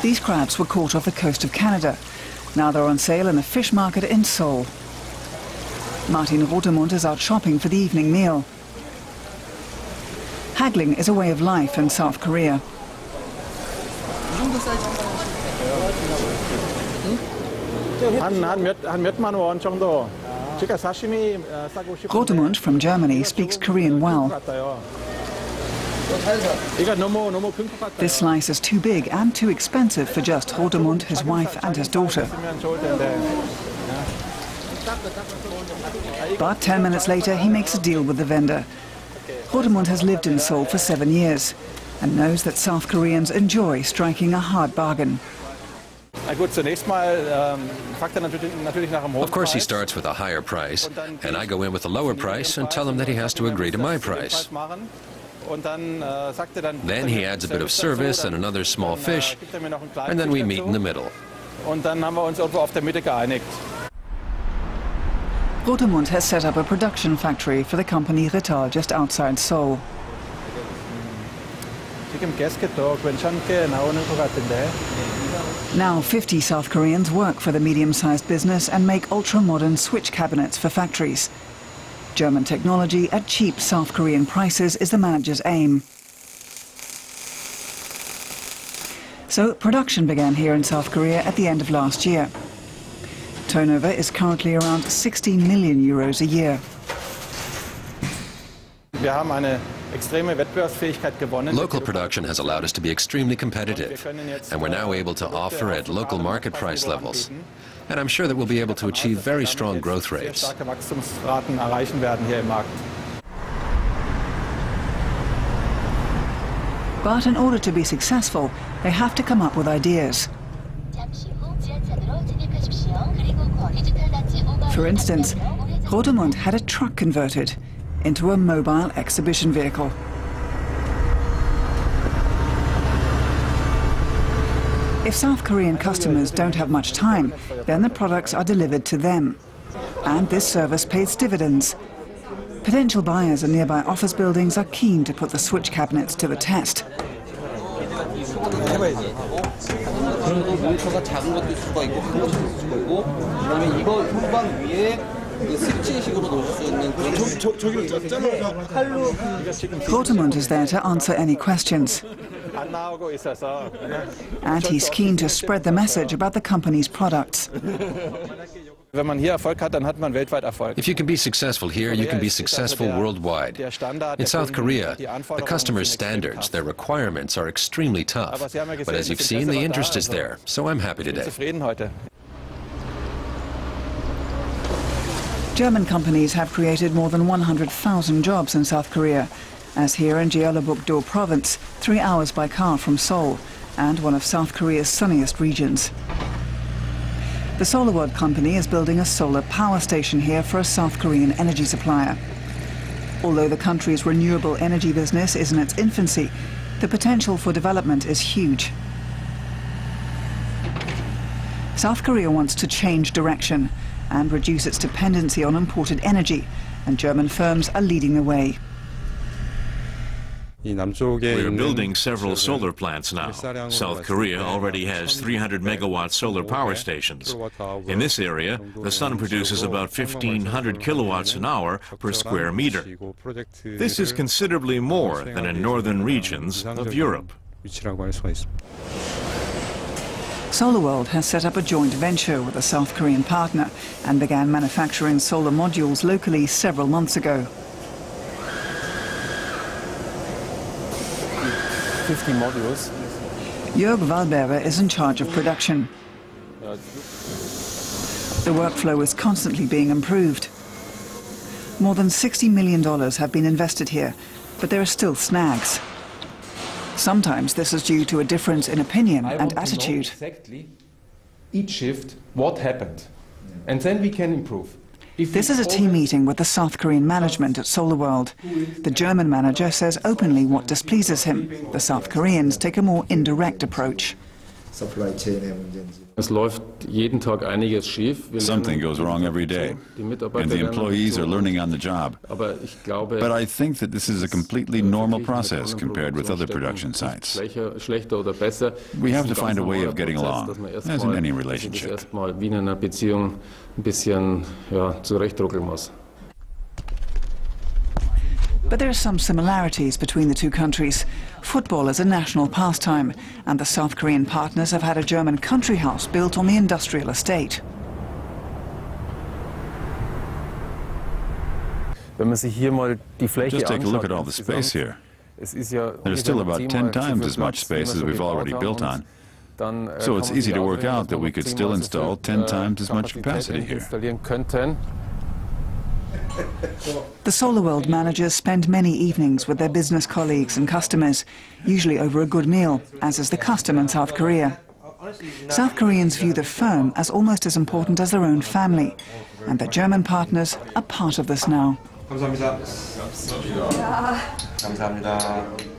These crabs were caught off the coast of Canada. Now they're on sale in the fish market in Seoul. Martin Rotemund is out shopping for the evening meal. Haggling is a way of life in South Korea. Rotemund from Germany speaks Korean well. This slice is too big and too expensive for just Rotemund, his wife and his daughter. But 10 minutes later he makes a deal with the vendor. Rotemund has lived in Seoul for 7 years and knows that South Koreans enjoy striking a hard bargain. Of course he starts with a higher price, and I go in with a lower price and tell him that he has to agree to my price. Then he adds a bit of service and another small fish, and then we meet in the middle. Rotemund has set up a production factory for the company Rittal just outside Seoul. Now 50 South Koreans work for the medium-sized business and make ultra-modern switch cabinets for factories. German technology at cheap South Korean prices is the manager's aim. So production began here in South Korea at the end of last year. Turnover is currently around 60 million euros a year. Local production has allowed us to be extremely competitive, and we're now able to offer at local market price levels. And I'm sure that we'll be able to achieve very strong growth rates. But in order to be successful, they have to come up with ideas. For instance, Rotemund had a truck converted into a mobile exhibition vehicle. If South Korean customers don't have much time, then the products are delivered to them. And this service pays dividends. Potential buyers in nearby office buildings are keen to put the switch cabinets to the test. Rotemund is there to answer any questions. And he's keen to spread the message about the company's products. If you can be successful here, you can be successful worldwide. In South Korea, the customers' standards, their requirements are extremely tough. But as you've seen, the interest is there, so I'm happy today. German companies have created more than 100,000 jobs in South Korea, as here in Jeollabuk-do province, 3 hours by car from Seoul, and one of South Korea's sunniest regions. The SolarWorld company is building a solar power station here for a South Korean energy supplier. Although the country's renewable energy business is in its infancy, the potential for development is huge. South Korea wants to change direction and reduce its dependency on imported energy, and German firms are leading the way. We're building several solar plants now. South Korea already has 300 megawatt solar power stations. In this area, the sun produces about 1,500 kilowatts an hour per square meter. This is considerably more than in northern regions of Europe. SolarWorld has set up a joint venture with a South Korean partner and began manufacturing solar modules locally several months ago. 50 modules. Jörg Valberer is in charge of production. The workflow is constantly being improved. More than $60 million have been invested here, but there are still snags. Sometimes this is due to a difference in opinion and attitude. Exactly each shift what happened, and then we can improve. This is a team meeting with the South Korean management at SolarWorld. The German manager says openly what displeases him. The South Koreans take a more indirect approach. supply chain의 문제인지. Something goes wrong every day, and the employees are learning on the job. But I think that this is a completely normal process compared with other production sites. We have to find a way of getting along, as in any relationship. But there are some similarities between the two countries. Football is a national pastime, and the South Korean partners have had a German country house built on the industrial estate. Just take a look at all the space here. There's still about 10 times as much space as we've already built on. So it's easy to work out that we could still install 10 times as much capacity here. The SolarWorld managers spend many evenings with their business colleagues and customers, usually over a good meal, as is the custom in South Korea. South Koreans view the firm as almost as important as their own family, and their German partners are part of this now. 감사합니다. 감사합니다.